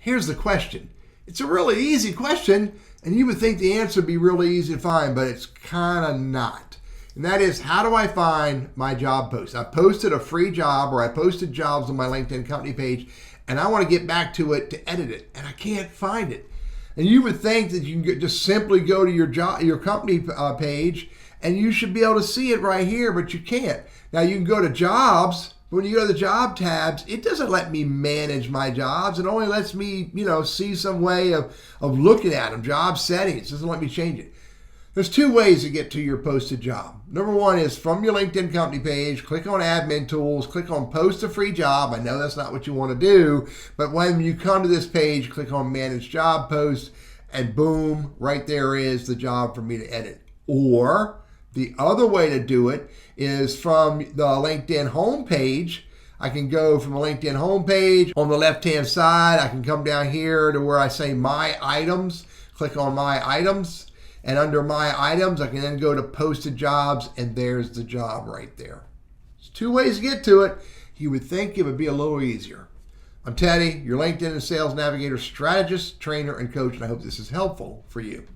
Here's the question. It's a really easy question, and you would think the answer would be really easy to find, but it's kind of not. And that is, how do I find my job post? I posted a free job, or I posted jobs on my LinkedIn company page, and I want to get back to it to edit it, and I can't find it. And you would think that you can just simply go to your company page, and you should be able to see it right here, but you can't. Now you can go to jobs. When you go to the job tabs, it doesn't let me manage my jobs. It only lets me, see some way of looking at them. Job settings, it doesn't let me change it. There's two ways to get to your posted job. Number one is from your LinkedIn company page, click on admin tools, click on post a free job. I know that's not what you want to do, but when you come to this page, click on manage job post, and boom, right there is the job for me to edit. Or the other way to do it is from the LinkedIn homepage. I can go from the LinkedIn homepage. On the left-hand side, I can come down here to where I say My Items. Click on My Items. And under My Items, I can then go to Posted Jobs, and there's the job right there. There's two ways to get to it. You would think it would be a little easier. I'm Teddy, your LinkedIn and Sales Navigator strategist, trainer, and coach, and I hope this is helpful for you.